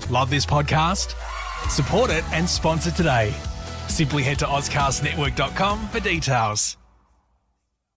Love this podcast? Support it and sponsor today. Simply head to ozcastnetwork.com for details.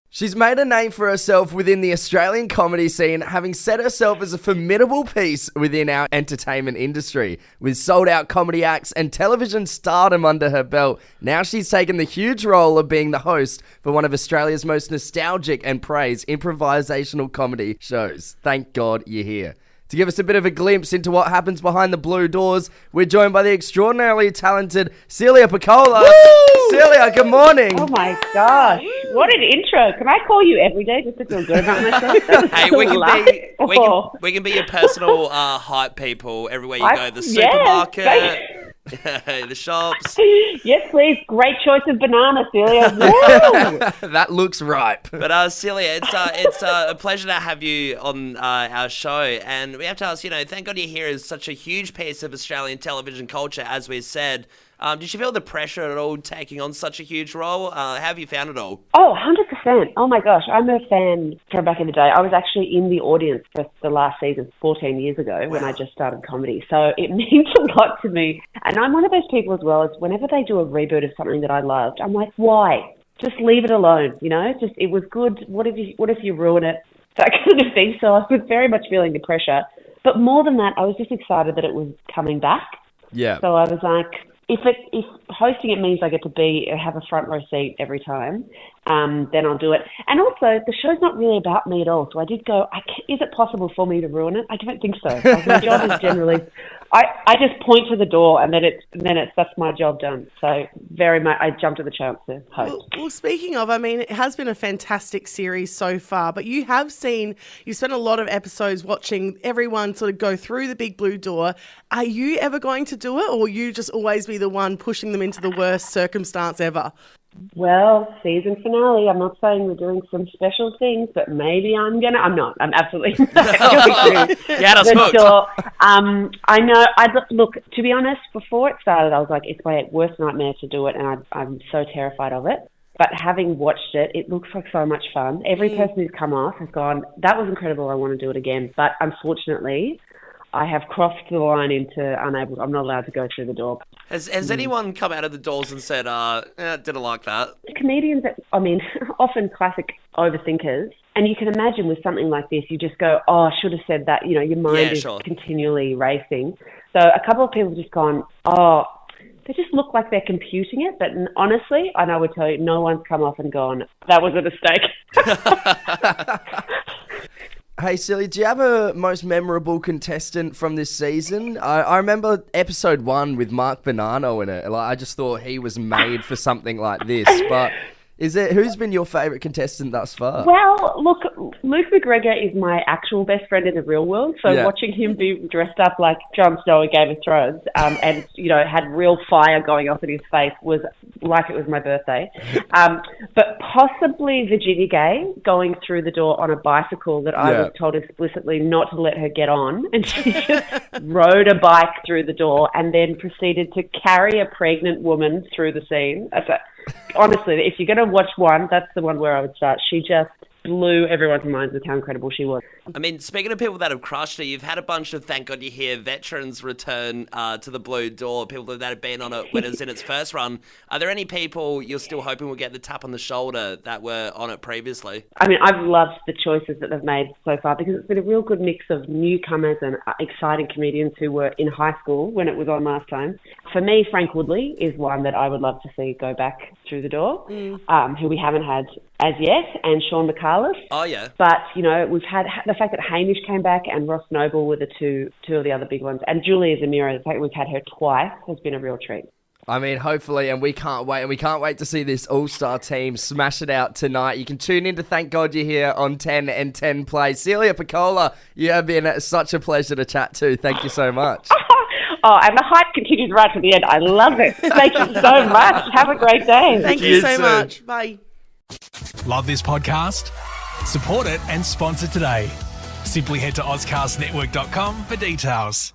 She's made a name for herself within the Australian comedy scene, having set herself as a formidable piece within our entertainment industry. With sold-out comedy acts and television stardom under her belt, now she's taken the huge role of being the host for one of Australia's most nostalgic and praised improvisational comedy shows. Thank God you're here. To give us a bit of a glimpse into what happens behind the blue doors, we're joined by the extraordinarily talented Celia Pacquola. Woo! Celia, good morning. Oh my gosh, what an intro. Can I call you every day just to feel good about myself? Hey, we can be your personal hype people everywhere you go. The supermarket, the shops. Yes, please. Great choice of banana, Celia. Woo! That looks ripe. But Celia, it's a pleasure to have you on our show, and we have to ask, thank God you're here as such a huge piece of Australian television culture, as we said. Did you feel the pressure at all taking on such a huge role? How have you found it all? Oh, 100%. Oh my gosh, I'm a fan from back in the day. I was actually in the audience for the last season 14 years ago when I just started comedy. So it means a lot to me. And I'm one of those people as well, as whenever they do a reboot of something that I loved, I'm like, why? Just leave it alone, Just, it was good. What if you ruin it? That kind of thing. So I was very much feeling the pressure. But more than that, I was just excited that it was coming back. Yeah. So I was like, if hosting it means I get to have a front row seat every time, then I'll do it. And also, the show's not really about me at all. So I did go, is it possible for me to ruin it? I don't think so. Like, my job is generally, I just point to the door and then that's my job done. So very much, I jumped at the chance to host. Well, speaking of, it has been a fantastic series so far, but you've spent a lot of episodes watching everyone sort of go through the big blue door. Are you ever going to do it, or will you just always be the one pushing them into the worst circumstance ever? Well, season finale, I'm not saying we're doing some special things, but maybe I'm not. I'm absolutely not. Yeah, that's hooked. I know, look, to be honest, before it started, I was like, it's my worst nightmare to do it, and I'm so terrified of it. But having watched it, it looks like so much fun. Every person who's come off has gone, that was incredible, I want to do it again. But unfortunately, I have crossed the line into unable. I'm not allowed to go through the door. Has anyone come out of the doors and said, didn't like that? Comedians, often classic overthinkers. And you can imagine with something like this, you just go, oh, I should have said that. Your mind is continually racing. So a couple of people have just gone, oh, they just look like they're computing it. But honestly, and I would tell you, no one's come off and gone, that was a mistake. Hey, Celia, do you have a most memorable contestant from this season? I remember episode 1 with Mark Bonanno in it. I just thought he was made for something like this. But who's been your favourite contestant thus far? Well, look, Luke McGregor is my actual best friend in the real world. So watching him be dressed up like Jon Snow in Game of Thrones and, had real fire going off in his face was like it was my birthday. But possibly Virginia Gay going through the door on a bicycle that I was told explicitly not to let her get on. And she just rode a bike through the door and then proceeded to carry a pregnant woman through the scene. Honestly, if you're going to watch one, that's the one where I would start. She just blew everyone's minds with how incredible she was. Speaking of people that have crushed it, you've had a bunch of Thank God You're Here veterans return to the Blue Door, people that have been on it when it was in its first run. Are there any people you're still hoping will get the tap on the shoulder that were on it previously? I've loved the choices that they've made so far because it's been a real good mix of newcomers and exciting comedians who were in high school when it was on last time. For me, Frank Woodley is one that I would love to see go back through the door, who we haven't had as yet, and Sean McAuliffe. Oh, yeah. But, we've had the fact that Hamish came back and Ross Noble were the two of the other big ones. And Julia Zamira, the fact that we've had her twice has been a real treat. Hopefully, and we can't wait. And we can't wait to see this all-star team smash it out tonight. You can tune in to Thank God You're Here on 10 and 10 Play. Celia Pacquola, you have been such a pleasure to chat to. Thank you so much. Oh, and the hype continues right to the end. I love it. Thank you so much. Have a great day. Thank you so much. Bye. Love this podcast? Support it and sponsor today. Simply head to ozcastnetwork.com for details.